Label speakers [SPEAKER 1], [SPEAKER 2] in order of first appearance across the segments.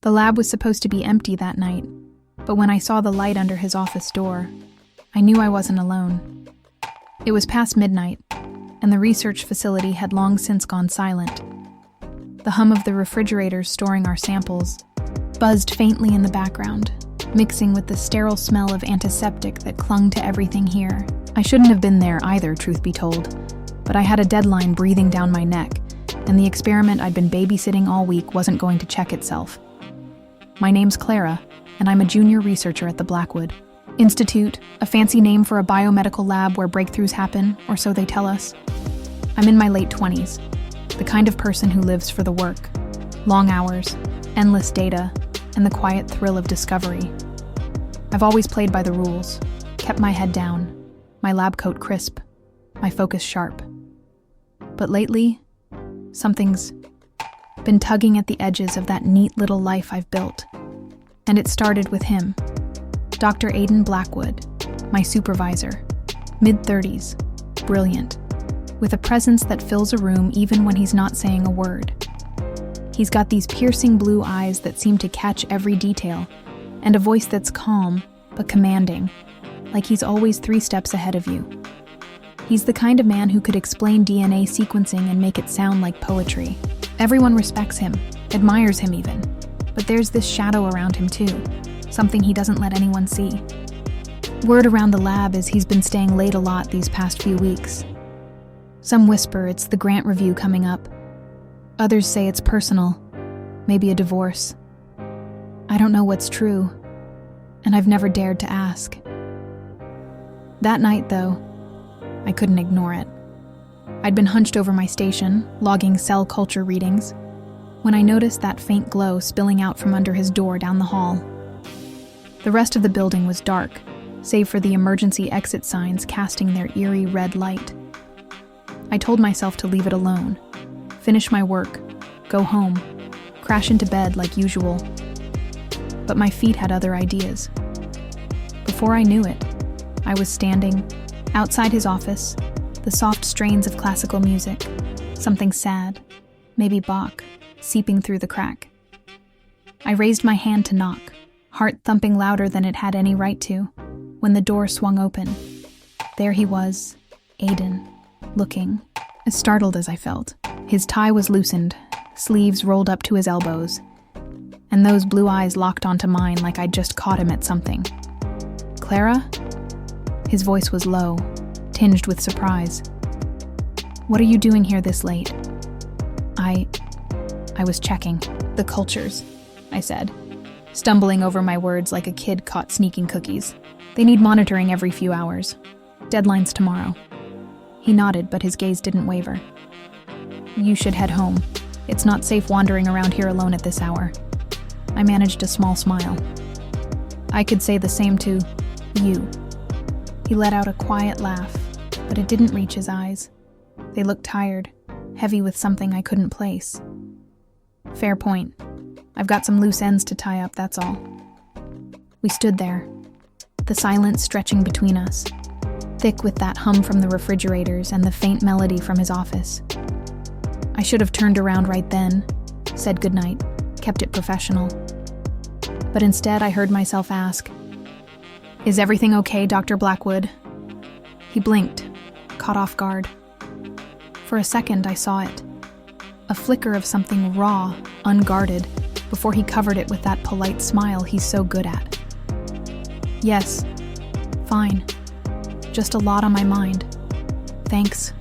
[SPEAKER 1] The lab was supposed to be empty that night, but when I saw the light under his office door, I knew I wasn't alone. It was past midnight, and the research facility had long since gone silent. The hum of the refrigerators storing our samples buzzed faintly in the background, mixing with the sterile smell of antiseptic that clung to everything here. I shouldn't have been there either, truth be told, but I had a deadline breathing down my neck, and the experiment I'd been babysitting all week wasn't going to check itself. My name's Clara, and I'm a junior researcher at the Blackwood Institute, a fancy name for a biomedical lab where breakthroughs happen, or so they tell us. I'm in my late 20s, the kind of person who lives for the work, long hours, endless data, and the quiet thrill of discovery. I've always played by the rules, kept my head down, my lab coat crisp, my focus sharp. But lately, something's been tugging at the edges of that neat little life I've built. And it started with him, Dr. Aiden Blackwood, my supervisor, mid-30s, brilliant, with a presence that fills a room even when he's not saying a word. He's got these piercing blue eyes that seem to catch every detail, and a voice that's calm but commanding, like he's always 3 steps ahead of you. He's the kind of man who could explain DNA sequencing and make it sound like poetry. Everyone respects him, admires him even, but there's this shadow around him too, something he doesn't let anyone see. Word around the lab is he's been staying late a lot these past few weeks. Some whisper it's the grant review coming up. Others say it's personal, maybe a divorce. I don't know what's true, and I've never dared to ask. That night, though, I couldn't ignore it. I'd been hunched over my station, logging cell culture readings, when I noticed that faint glow spilling out from under his door down the hall. The rest of the building was dark, save for the emergency exit signs casting their eerie red light. I told myself to leave it alone, finish my work, go home, crash into bed like usual. But my feet had other ideas. Before I knew it, I was standing outside his office, the soft strains of classical music, something sad, maybe Bach, seeping through the crack. I raised my hand to knock, heart thumping louder than it had any right to, when the door swung open. There he was, Aiden, looking as startled as I felt. His tie was loosened, sleeves rolled up to his elbows, and those blue eyes locked onto mine like I'd just caught him at something. Clara? His voice was low, tinged with surprise. What are you doing here this late? I was checking the cultures, I said, stumbling over my words like a kid caught sneaking cookies. They need monitoring every few hours. Deadline's tomorrow. He nodded, but his gaze didn't waver. You should head home. It's not safe wandering around here alone at this hour. I managed a small smile. I could say the same to you. He let out a quiet laugh, but it didn't reach his eyes. They looked tired, heavy with something I couldn't place. Fair point. I've got some loose ends to tie up, that's all. We stood there, the silence stretching between us, thick with that hum from the refrigerators and the faint melody from his office. I should have turned around right then, said goodnight, kept it professional. But instead I heard myself ask, "Is everything okay, Dr. Blackwood?" He blinked, caught off guard. For a second I saw it, a flicker of something raw, unguarded, before he covered it with that polite smile he's so good at. Yes, fine. Just a lot on my mind. Thanks.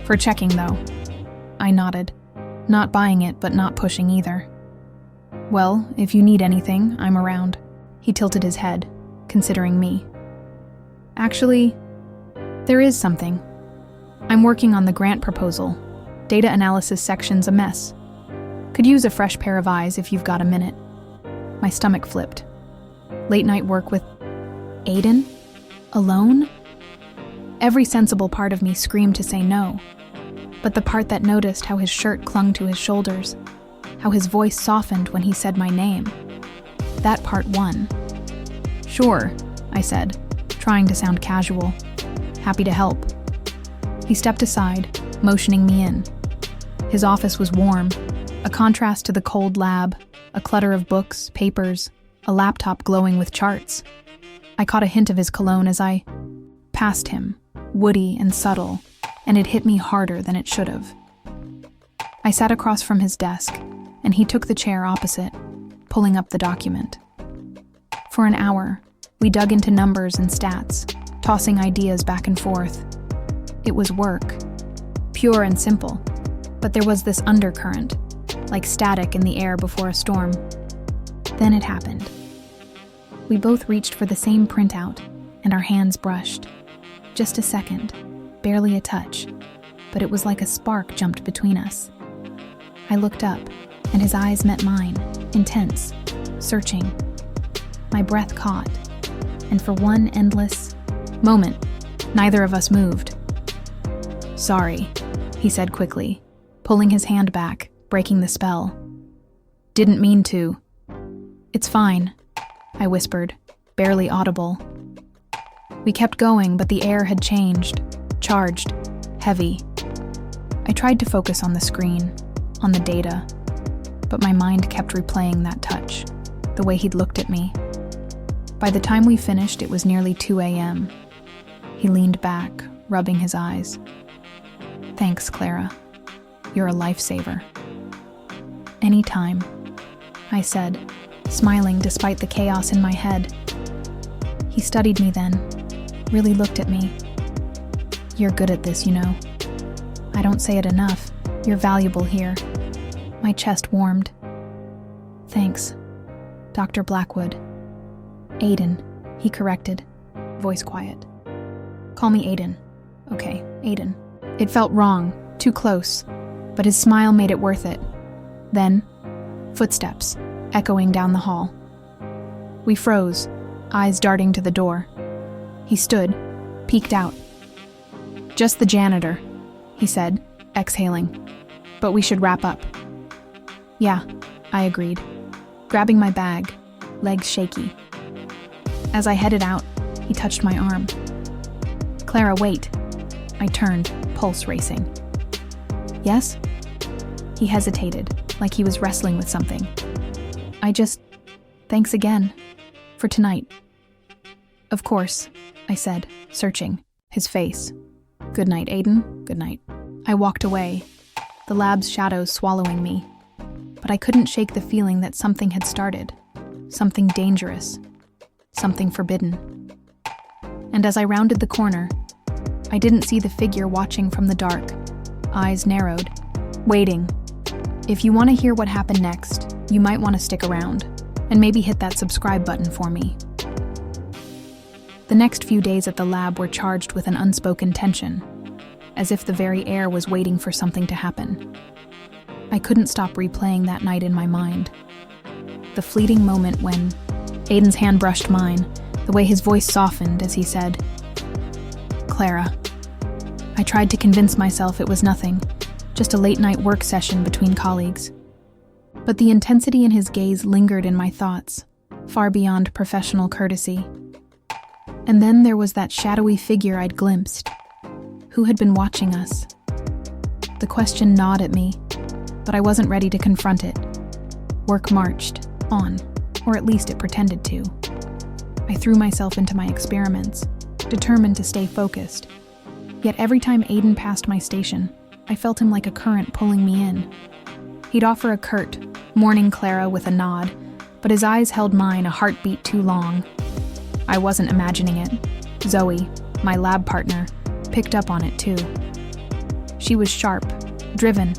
[SPEAKER 1] For checking, though. I nodded, not buying it but not pushing either. Well, if you need anything, I'm around. He tilted his head, considering me. Actually, there is something. I'm working on the grant proposal. Data analysis section's a mess. Could use a fresh pair of eyes if you've got a minute. My stomach flipped. Late night work with Aiden? Alone? Every sensible part of me screamed to say no. But the part that noticed how his shirt clung to his shoulders, how his voice softened when he said my name, that part won. Sure, I said, trying to sound casual. Happy to help. He stepped aside, motioning me in. His office was warm, a contrast to the cold lab, a clutter of books, papers, a laptop glowing with charts. I caught a hint of his cologne as I passed him, woody and subtle, and it hit me harder than it should have. I sat across from his desk, and he took the chair opposite, pulling up the document. For an hour, we dug into numbers and stats, tossing ideas back and forth. It was work, pure and simple, but there was this undercurrent, like static in the air before a storm. Then it happened. We both reached for the same printout, and our hands brushed. Just a second, barely a touch, but it was like a spark jumped between us. I looked up, and his eyes met mine, intense, searching. My breath caught, and for one endless moment, neither of us moved. "Sorry," he said quickly, pulling his hand back, breaking the spell. "Didn't mean to." "It's fine," I whispered, barely audible. We kept going, but the air had changed, charged, heavy. I tried to focus on the screen, on the data, but my mind kept replaying that touch, the way he'd looked at me. By the time we finished, it was nearly 2 a.m. He leaned back, rubbing his eyes. "Thanks, Clara. You're a lifesaver." "Anytime," I said, smiling despite the chaos in my head. He studied me then, really looked at me. "You're good at this, you know. I don't say it enough. You're valuable here." My chest warmed. "Thanks, Dr. Blackwood." "Aiden," he corrected, voice quiet. "Call me Aiden." "Okay, Aiden." It felt wrong, too close, but his smile made it worth it. Then, footsteps, echoing down the hall. We froze, eyes darting to the door. He stood, peeked out. "Just the janitor," he said, exhaling. "But we should wrap up." "Yeah," I agreed, grabbing my bag, legs shaky. As I headed out, he touched my arm. "Clara, wait." I turned, pulse racing. "Yes?" He hesitated, like he was wrestling with something. Thanks again. For tonight." "Of course," I said, searching his face. "Good night, Aiden. Good night." I walked away, the lab's shadows swallowing me. But I couldn't shake the feeling that something had started. Something dangerous. Something forbidden. And as I rounded the corner, I didn't see the figure watching from the dark, eyes narrowed, waiting. If you want to hear what happened next, you might want to stick around, and maybe hit that subscribe button for me. The next few days at the lab were charged with an unspoken tension, as if the very air was waiting for something to happen. I couldn't stop replaying that night in my mind. The fleeting moment when Aiden's hand brushed mine, the way his voice softened as he said, "Clara." I tried to convince myself it was nothing, just a late-night work session between colleagues. But the intensity in his gaze lingered in my thoughts, far beyond professional courtesy. And then there was that shadowy figure I'd glimpsed. Who had been watching us? The question gnawed at me, but I wasn't ready to confront it. Work marched on, or at least it pretended to. I threw myself into my experiments, determined to stay focused. Yet every time Aiden passed my station, I felt him like a current pulling me in. He'd offer a curt, "Morning, Clara," with a nod, but his eyes held mine a heartbeat too long. I wasn't imagining it. Zoe, my lab partner, picked up on it too. She was sharp, driven,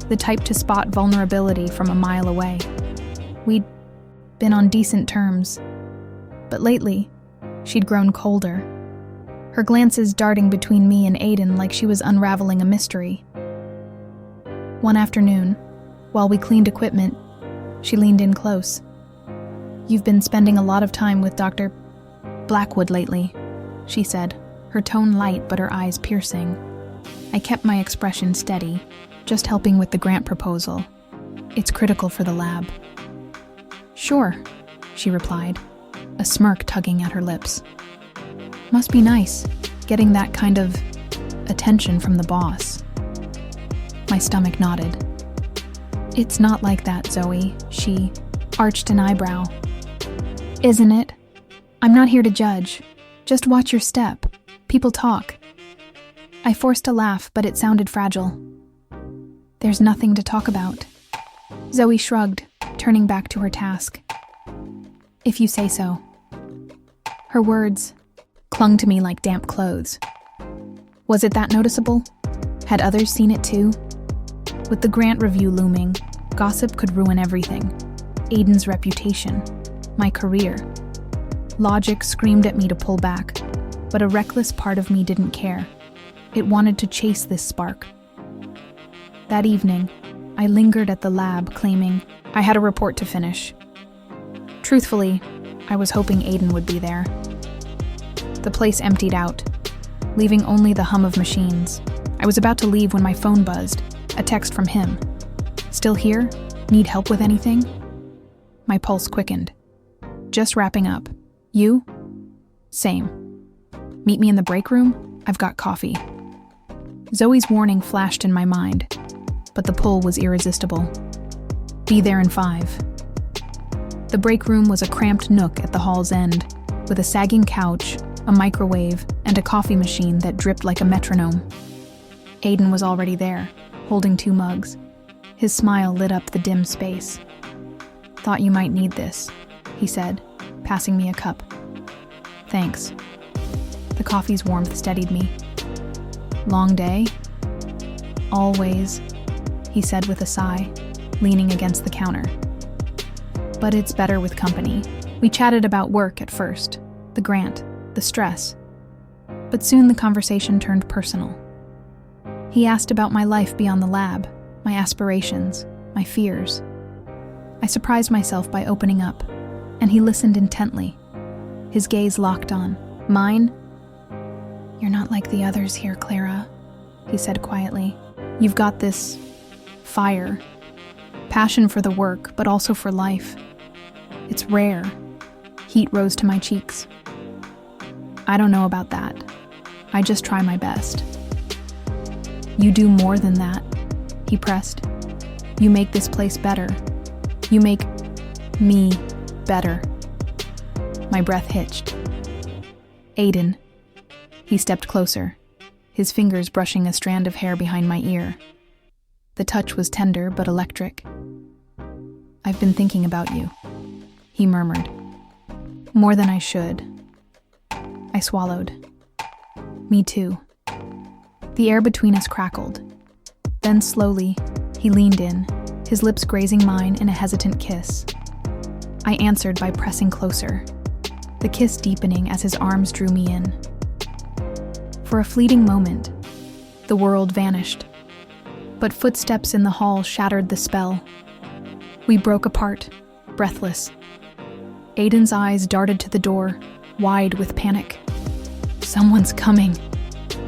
[SPEAKER 1] the type to spot vulnerability from a mile away. We'd been on decent terms, but lately, she'd grown colder. Her glances darting between me and Aiden like she was unraveling a mystery. One afternoon, while we cleaned equipment, she leaned in close. "You've been spending a lot of time with Dr. Blackwood lately," she said, her tone light but her eyes piercing. I kept my expression steady, just helping with the grant proposal. It's critical for the lab. "Sure," she replied, a smirk tugging at her lips. "Must be nice, getting that kind of attention from the boss." My stomach nodded. "It's not like that, Zoe," she arched an eyebrow. Isn't it? I'm not here to judge. Just watch your step. People talk. I forced a laugh, but it sounded fragile. There's nothing to talk about. Zoe shrugged, turning back to her task. If you say so. Her words clung to me like damp clothes. Was it that noticeable? Had others seen it too? With the grant review looming, gossip could ruin everything. Aiden's reputation, my career. Logic screamed at me to pull back, but a reckless part of me didn't care. It wanted to chase this spark. That evening, I lingered at the lab, claiming I had a report to finish. Truthfully, I was hoping Aiden would be there. The place emptied out, leaving only the hum of machines. I was about to leave when my phone buzzed, a text from him. Still here? Need help with anything? My pulse quickened. Just wrapping up. You? Same. Meet me in the break room? I've got coffee. Zoe's warning flashed in my mind, but the pull was irresistible. Be there in 5. The break room was a cramped nook at the hall's end, with a sagging couch, a microwave, and a coffee machine that dripped like a metronome. Aiden was already there, holding 2 mugs. His smile lit up the dim space. Thought you might need this, he said, passing me a cup. Thanks. The coffee's warmth steadied me. Long day? Always, he said with a sigh, leaning against the counter. But it's better with company. We chatted about work at first, the grant, the stress. But soon the conversation turned personal. He asked about my life beyond the lab, my aspirations, my fears. I surprised myself by opening up, and he listened intently, his gaze locked on mine. You're not like the others here, Clara, he said quietly. You've got this fire, passion for the work, but also for life. It's rare. Heat rose to my cheeks. I don't know about that. I just try my best. You do more than that, he pressed. You make this place better. You make me better. My breath hitched. Aiden. He stepped closer, his fingers brushing a strand of hair behind my ear. The touch was tender but electric. I've been thinking about you, he murmured. More than I should. I swallowed. Me too. The air between us crackled. Then slowly, he leaned in, his lips grazing mine in a hesitant kiss. I answered by pressing closer, the kiss deepening as his arms drew me in. For a fleeting moment, the world vanished, but footsteps in the hall shattered the spell. We broke apart, breathless. Aiden's eyes darted to the door, wide with panic. Someone's coming,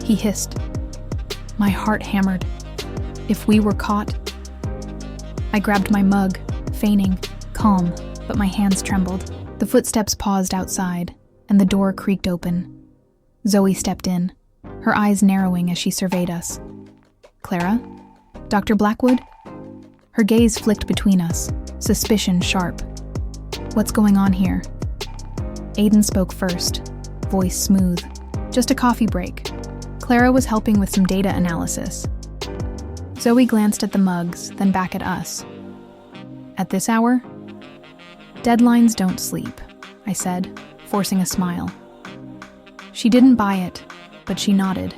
[SPEAKER 1] he hissed. My heart hammered. If we were caught... I grabbed my mug, feigning calm, but my hands trembled. The footsteps paused outside, and the door creaked open. Zoe stepped in, her eyes narrowing as she surveyed us. Clara? Dr. Blackwood? Her gaze flicked between us, suspicion sharp. What's going on here? Aiden spoke first, voice smooth. Just a coffee break. Clara was helping with some data analysis. Zoe glanced at the mugs, then back at us. At this hour? Deadlines don't sleep, I said, forcing a smile. She didn't buy it, but she nodded.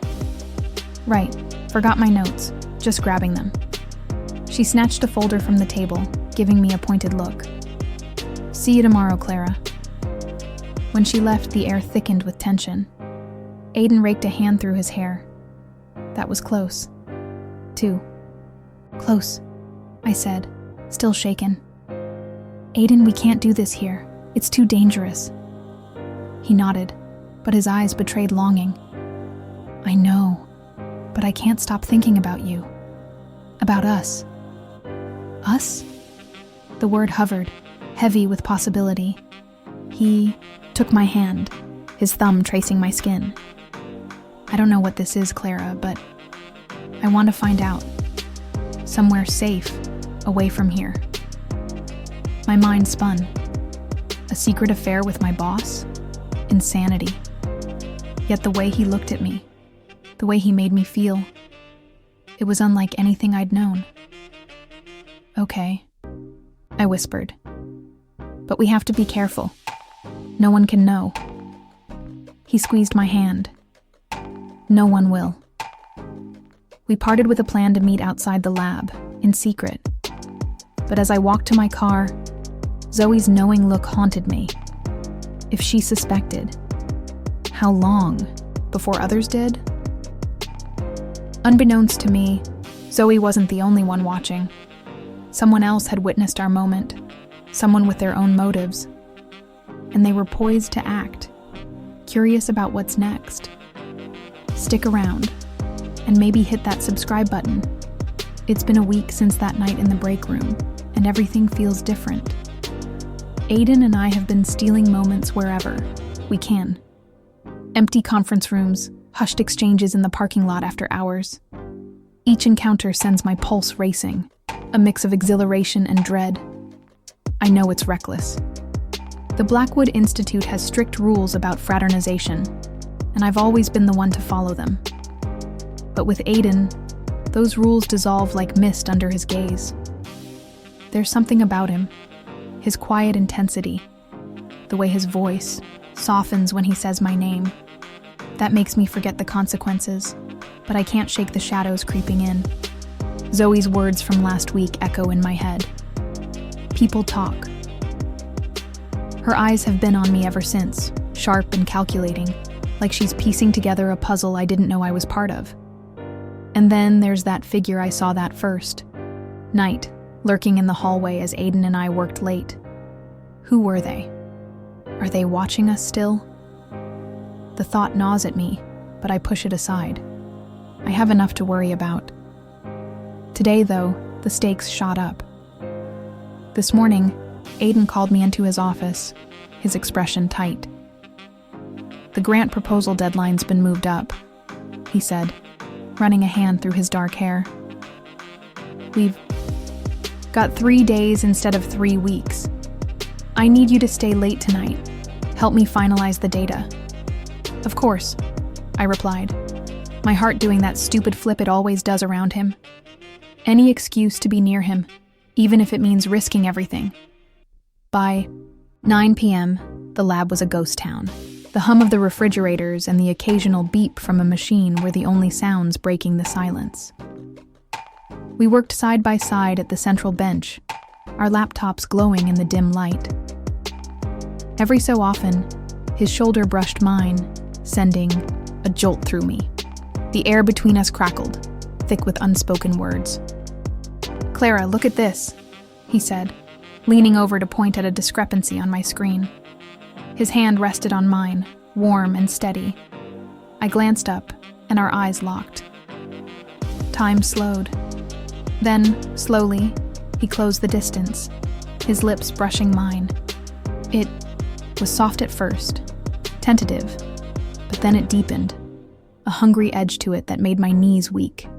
[SPEAKER 1] Right, forgot my notes, just grabbing them. She snatched a folder from the table, giving me a pointed look. See you tomorrow, Clara. When she left, the air thickened with tension. Aiden raked a hand through his hair. That was close. Too close, I said, still shaken. Aiden, we can't do this here. It's too dangerous. He nodded, but his eyes betrayed longing. I know, but I can't stop thinking about you. About us. Us? The word hovered, heavy with possibility. He took my hand, his thumb tracing my skin. I don't know what this is, Clara, but I want to find out. Somewhere safe, away from here. My mind spun. A secret affair with my boss? Insanity. Yet the way he looked at me, the way he made me feel, it was unlike anything I'd known. "Okay," I whispered. "But we have to be careful. No one can know." He squeezed my hand. "No one will." We parted with a plan to meet outside the lab, in secret. But as I walked to my car, Zoe's knowing look haunted me. If she suspected, how long before others did? Unbeknownst to me, Zoe wasn't the only one watching. Someone else had witnessed our moment, someone with their own motives. And they were poised to act, curious about what's next. Stick around, and maybe hit that subscribe button. It's been a week since that night in the break room, and everything feels different. Aiden and I have been stealing moments wherever we can. Empty conference rooms, hushed exchanges in the parking lot after hours. Each encounter sends my pulse racing, a mix of exhilaration and dread. I know it's reckless. The Blackwood Institute has strict rules about fraternization, and I've always been the one to follow them. But with Aiden, those rules dissolve like mist under his gaze. There's something about him, his quiet intensity, the way his voice softens when he says my name. That makes me forget the consequences, but I can't shake the shadows creeping in. Zoe's words from last week echo in my head. People talk. Her eyes have been on me ever since, sharp and calculating, like she's piecing together a puzzle I didn't know I was part of. And then there's that figure I saw that first. Night, lurking in the hallway as Aiden and I worked late. Who were they? Are they watching us still? The thought gnaws at me, but I push it aside. I have enough to worry about. Today, though, the stakes shot up. This morning, Aiden called me into his office, his expression tight. "The grant proposal deadline's been moved up," he said, running a hand through his dark hair. "We've got 3 days instead of 3 weeks. I need you to stay late tonight. Help me finalize the data." "Of course," I replied, my heart doing that stupid flip it always does around him. Any excuse to be near him, even if it means risking everything. By 9 p.m., the lab was a ghost town. The hum of the refrigerators and the occasional beep from a machine were the only sounds breaking the silence. We worked side by side at the central bench, our laptops glowing in the dim light. Every so often, his shoulder brushed mine, sending a jolt through me. The air between us crackled, thick with unspoken words. "Clara, look at this," he said, leaning over to point at a discrepancy on my screen. His hand rested on mine, warm and steady. I glanced up, and our eyes locked. Time slowed. Then, slowly, he closed the distance, his lips brushing mine. It was soft at first, tentative, but then it deepened, a hungry edge to it that made my knees weak.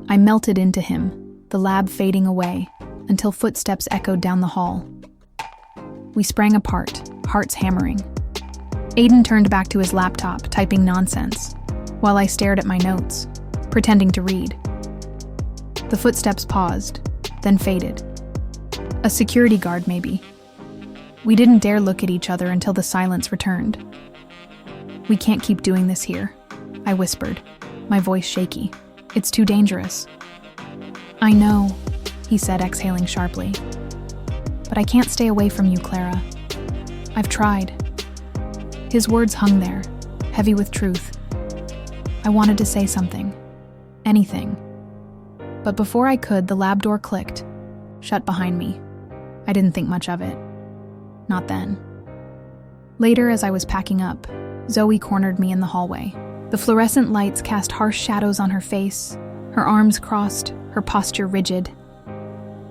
[SPEAKER 1] I melted into him, the lab fading away, until footsteps echoed down the hall. We sprang apart, hearts hammering. Aiden turned back to his laptop, typing nonsense, while I stared at my notes, pretending to read. The footsteps paused, then faded. A security guard, maybe. We didn't dare look at each other until the silence returned. "We can't keep doing this here," I whispered, my voice shaky. "It's too dangerous." "I know," he said, exhaling sharply. "But I can't stay away from you, Clara. I've tried." His words hung there, heavy with truth. I wanted to say something. Anything. But before I could, the lab door clicked, shut behind me. I didn't think much of it. Not then. Later, as I was packing up, Zoe cornered me in the hallway. The fluorescent lights cast harsh shadows on her face, her arms crossed, her posture rigid.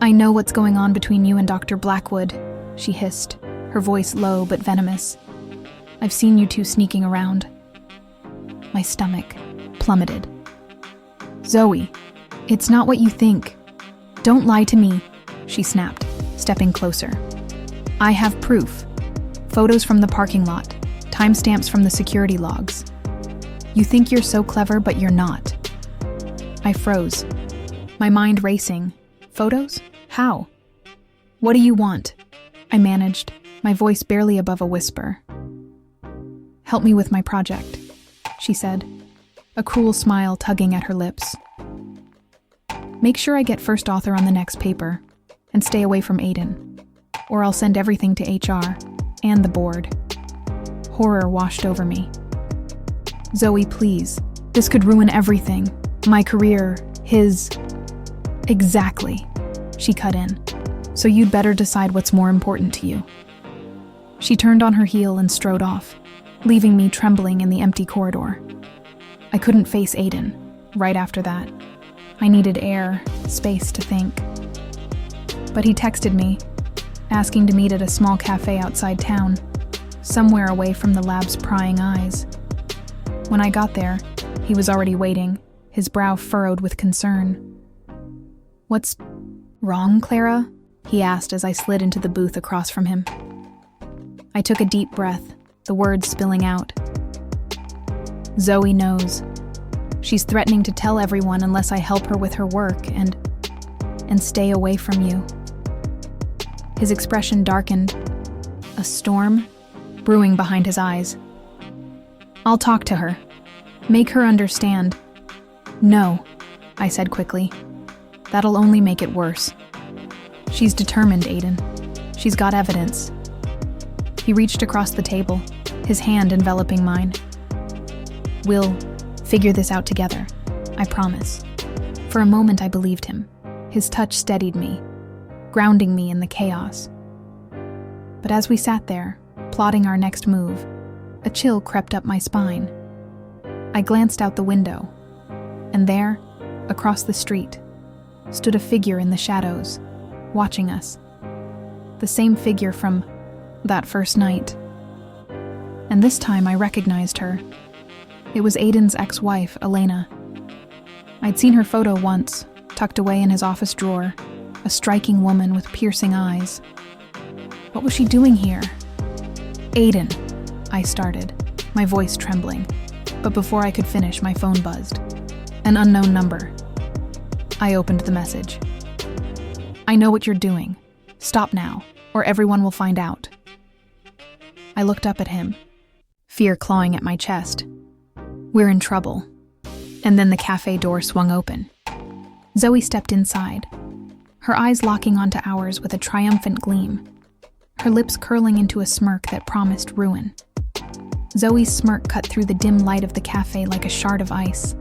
[SPEAKER 1] "I know what's going on between you and Dr. Blackwood," she hissed, her voice low but venomous. "I've seen you two sneaking around." My stomach plummeted. "Zoe, it's not what you think. Don't lie to me," she snapped, stepping closer. I have proof. Photos from the parking lot, timestamps from the security logs. You think you're so clever, but you're not. I froze, my mind racing. Photos? How? What do you want? I managed, my voice barely above a whisper. Help me with my project, she said, a cruel smile tugging at her lips. Make sure I get first author on the next paper, and stay away from Aiden, or I'll send everything to HR and the board. Horror washed over me. Zoe, please. This could ruin everything. My career, his. Exactly, she cut in. So you'd better decide what's more important to you. She turned on her heel and strode off, leaving me trembling in the empty corridor. I couldn't face Aiden. Right after that, I needed air, space to think. But he texted me, asking to meet at a small cafe outside town, somewhere away from the lab's prying eyes. When I got there, he was already waiting, his brow furrowed with concern. What's wrong, Clara? He asked as I slid into the booth across from him. I took a deep breath, the words spilling out. Zoe knows. She's threatening to tell everyone unless I help her with her work and stay away from you. His expression darkened, a storm brewing behind his eyes. I'll talk to her. Make her understand. No, I said quickly. That'll only make it worse. She's determined, Aiden. She's got evidence. He reached across the table, his hand enveloping mine. We'll figure this out together, I promise. For a moment I believed him. His touch steadied me, grounding me in the chaos. But as we sat there, plotting our next move, a chill crept up my spine. I glanced out the window, and there, across the street, stood a figure in the shadows, watching us. The same figure from that first night. And this time I recognized her. It was Aiden's ex-wife, Elena. I'd seen her photo once, tucked away in his office drawer, a striking woman with piercing eyes. What was she doing here? Aiden, I started, my voice trembling. But before I could finish, my phone buzzed. An unknown number. I opened the message. I know what you're doing. Stop now, or everyone will find out. I looked up at him, fear clawing at my chest. We're in trouble. And then the cafe door swung open. Zoe stepped inside, her eyes locking onto ours with a triumphant gleam, her lips curling into a smirk that promised ruin. Zoe's smirk cut through the dim light of the cafe like a shard of ice.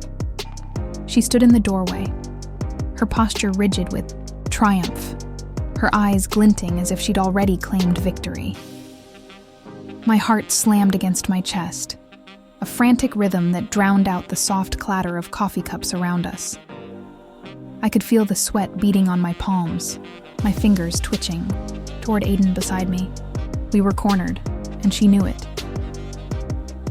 [SPEAKER 1] She stood in the doorway, her posture rigid with triumph, her eyes glinting as if she'd already claimed victory. My heart slammed against my chest, a frantic rhythm that drowned out the soft clatter of coffee cups around us. I could feel the sweat beading on my palms, my fingers twitching, toward Aiden beside me. We were cornered, and she knew it.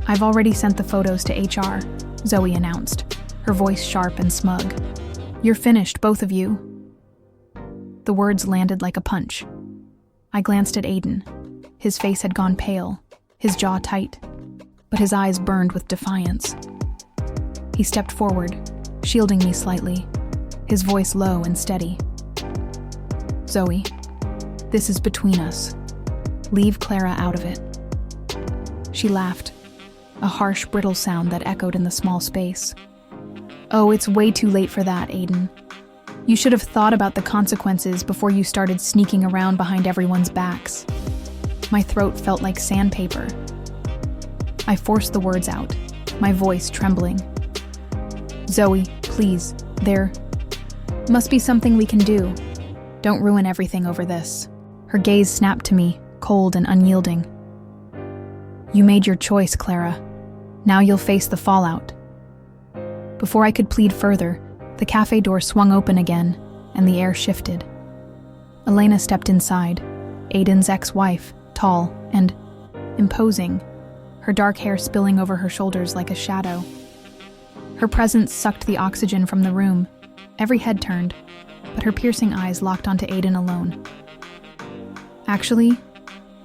[SPEAKER 1] I've already sent the photos to HR, Zoe announced, her voice sharp and smug. You're finished, both of you. The words landed like a punch. I glanced at Aiden. His face had gone pale, his jaw tight, but his eyes burned with defiance. He stepped forward, shielding me slightly, his voice low and steady. Zoe, this is between us. Leave Clara out of it. She laughed, a harsh, brittle sound that echoed in the small space. Oh, it's way too late for that, Aiden. You should have thought about the consequences before you started sneaking around behind everyone's backs. My throat felt like sandpaper. I forced the words out, my voice trembling. Zoe, please, there must be something we can do. Don't ruin everything over this. Her gaze snapped to me, cold and unyielding. You made your choice, Clara. Now you'll face the fallout. Before I could plead further, the cafe door swung open again, and the air shifted. Elena stepped inside, Aiden's ex-wife, tall and imposing, her dark hair spilling over her shoulders like a shadow. Her presence sucked the oxygen from the room. Every head turned, but her piercing eyes locked onto Aiden alone. Actually,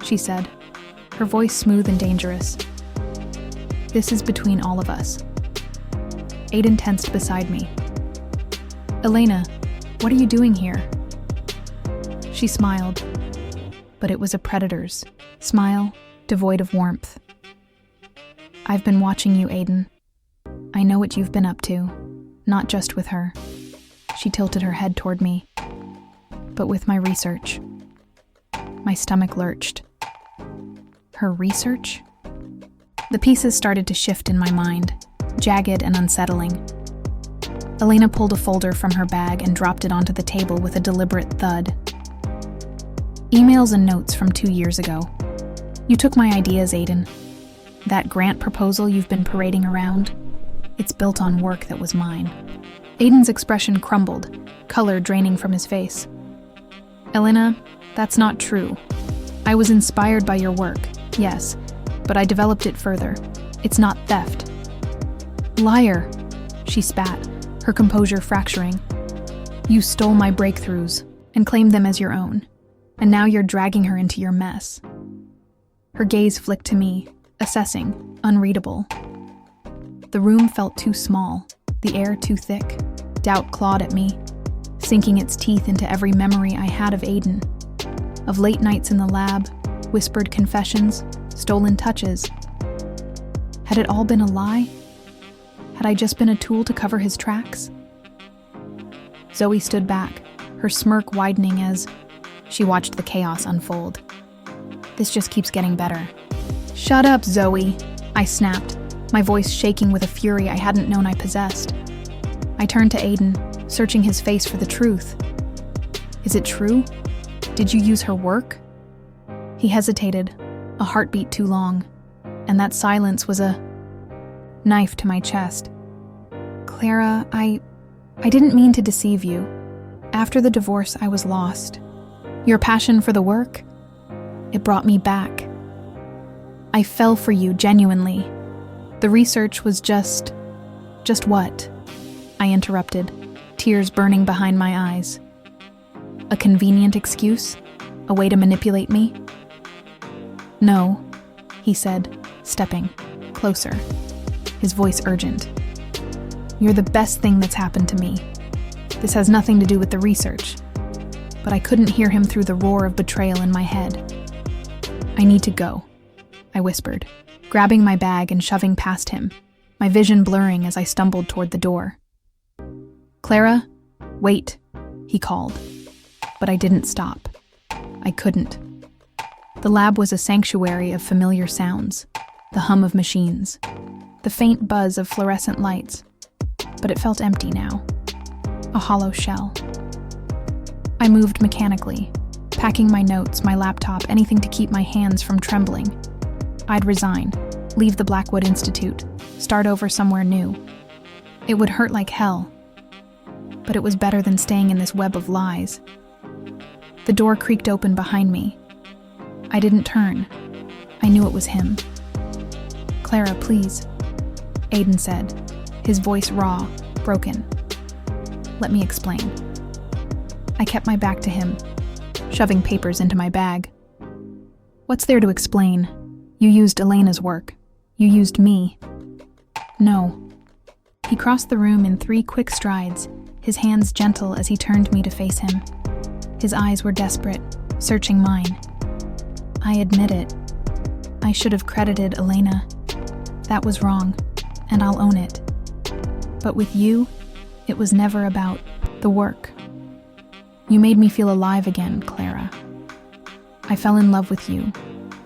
[SPEAKER 1] she said, her voice smooth and dangerous, this is between all of us. Aiden tensed beside me. Elena, what are you doing here? She smiled, but it was a predator's smile, devoid of warmth. I've been watching you, Aiden. I know what you've been up to, not just with her. She tilted her head toward me, but with my research. My stomach lurched. Her research? The pieces started to shift in my mind, jagged and unsettling. Elena pulled a folder from her bag and dropped it onto the table with a deliberate thud. Emails and notes from 2 years ago. You took my ideas, Aiden. That grant proposal you've been parading around, it's built on work that was mine. Aiden's expression crumbled, color draining from his face. Elena, that's not true. I was inspired by your work, yes, but I developed it further. It's not theft. Liar, she spat, her composure fracturing. You stole my breakthroughs and claimed them as your own, and now you're dragging her into your mess. Her gaze flicked to me, assessing, unreadable. The room felt too small, the air too thick. Doubt clawed at me, sinking its teeth into every memory I had of Aiden. Of late nights in the lab, whispered confessions, stolen touches. Had it all been a lie? Had I just been a tool to cover his tracks? Zoe stood back, her smirk widening as she watched the chaos unfold. This just keeps getting better. Shut up, Zoe, I snapped, my voice shaking with a fury I hadn't known I possessed. I turned to Aiden, searching his face for the truth. Is it true? Did you use her work? He hesitated, a heartbeat too long, and that silence was a knife to my chest. Clara, I didn't mean to deceive you. After the divorce, I was lost. Your passion for the work? It brought me back. I fell for you, genuinely. The research was just what? I interrupted, tears burning behind my eyes. A convenient excuse? A way to manipulate me? No, he said, stepping closer, his voice urgent. You're the best thing that's happened to me. This has nothing to do with the research. But I couldn't hear him through the roar of betrayal in my head. I need to go, I whispered, grabbing my bag and shoving past him, my vision blurring as I stumbled toward the door. Clara, wait, he called. But I didn't stop. I couldn't. The lab was a sanctuary of familiar sounds, the hum of machines, the faint buzz of fluorescent lights, but it felt empty now, a hollow shell. I moved mechanically, packing my notes, my laptop, anything to keep my hands from trembling. I'd resign, leave the Blackwood Institute, start over somewhere new. It would hurt like hell, but it was better than staying in this web of lies. The door creaked open behind me. I didn't turn. I knew it was him. Clara, please, Aiden said, his voice raw, broken. Let me explain. I kept my back to him, shoving papers into my bag. What's there to explain? You used Elena's work. You used me. No. He crossed the room in 3 quick strides, his hands gentle as he turned me to face him. His eyes were desperate, searching mine. I admit it. I should have credited Elena. That was wrong, and I'll own it. But with you, it was never about the work. You made me feel alive again, Clara. I fell in love with you,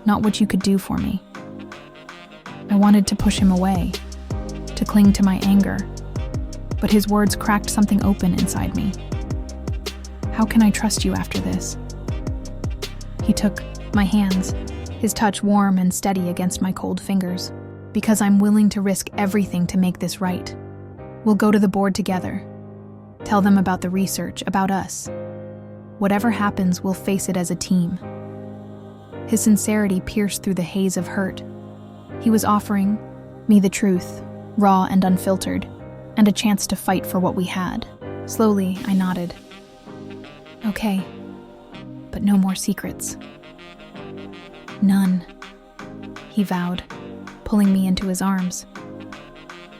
[SPEAKER 1] not what you could do for me. I wanted to push him away, to cling to my anger, but his words cracked something open inside me. How can I trust you after this? He took my hands, his touch warm and steady against my cold fingers. Because I'm willing to risk everything to make this right. We'll go to the board together. Tell them about the research, about us. Whatever happens, we'll face it as a team. His sincerity pierced through the haze of hurt. He was offering me the truth, raw and unfiltered, and a chance to fight for what we had. Slowly, I nodded. Okay, but no more secrets. None, he vowed, pulling me into his arms.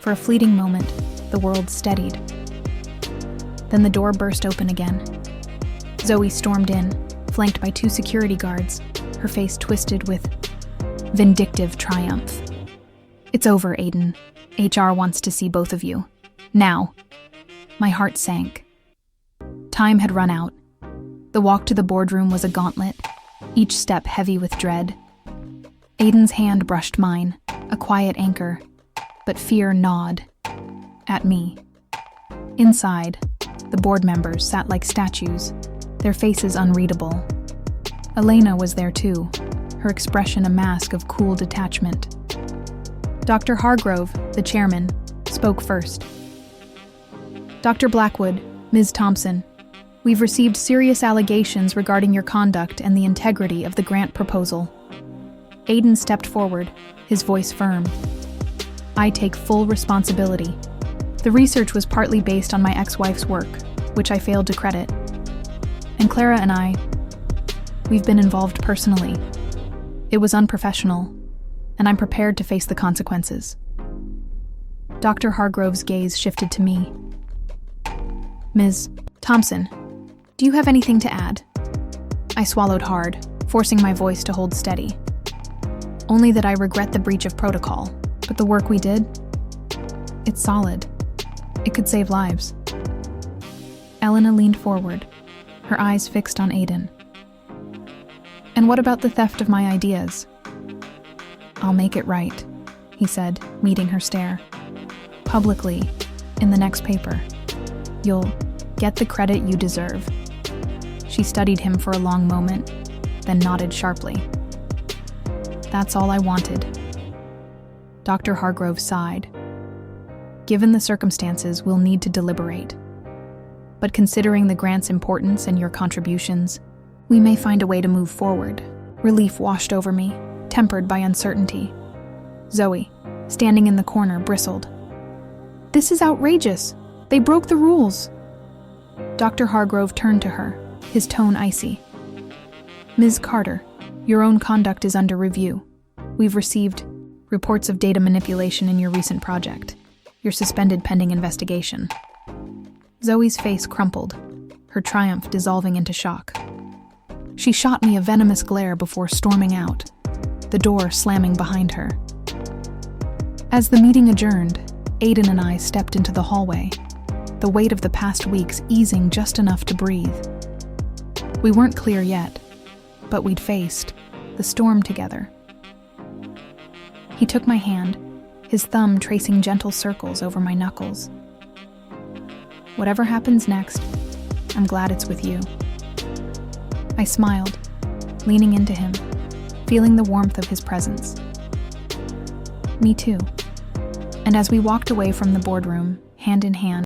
[SPEAKER 1] For a fleeting moment, the world steadied. Then the door burst open again. Zoe stormed in, flanked by 2 security guards, her face twisted with vindictive triumph. "It's over, Aiden. HR wants to see both of you. Now." My heart sank. Time had run out. The walk to the boardroom was a gauntlet, each step heavy with dread. Aiden's hand brushed mine, a quiet anchor, but fear gnawed at me. Inside, the board members sat like statues, their faces unreadable. Elena was there too, her expression a mask of cool detachment. Dr. Hargrove, the chairman, spoke first. "Dr. Blackwood, Ms. Thompson, we've received serious allegations regarding your conduct and the integrity of the grant proposal." Aiden stepped forward, his voice firm. "I take full responsibility. The research was partly based on my ex-wife's work, which I failed to credit. And Clara and we've been involved personally. It was unprofessional, and I'm prepared to face the consequences." Dr. Hargrove's gaze shifted to me. "Ms. Thompson, do you have anything to add?" I swallowed hard, forcing my voice to hold steady. "Only that I regret the breach of protocol, but the work we did, it's solid. It could save lives." Elena leaned forward, her eyes fixed on Aiden. "And what about the theft of my ideas?" "I'll make it right," he said, meeting her stare. "Publicly, in the next paper. You'll get the credit you deserve." She studied him for a long moment, then nodded sharply. "That's all I wanted." Dr. Hargrove sighed. "Given the circumstances, we'll need to deliberate. But considering the grant's importance and your contributions, we may find a way to move forward." Relief washed over me, tempered by uncertainty. Zoe, standing in the corner, bristled. "This is outrageous. They broke the rules." Dr. Hargrove turned to her, his tone icy. "Ms. Carter, your own conduct is under review. We've received reports of data manipulation in your recent project. You're suspended pending investigation." Zoe's face crumpled, her triumph dissolving into shock. She shot me a venomous glare before storming out, the door slamming behind her. As the meeting adjourned, Aiden and I stepped into the hallway, the weight of the past weeks easing just enough to breathe. We weren't clear yet, but we'd faced the storm together. He took my hand, his thumb tracing gentle circles over my knuckles. "Whatever happens next, I'm glad it's with you." I smiled, leaning into him, feeling the warmth of his presence. "Me too." And as we walked away from the boardroom, hand in hand,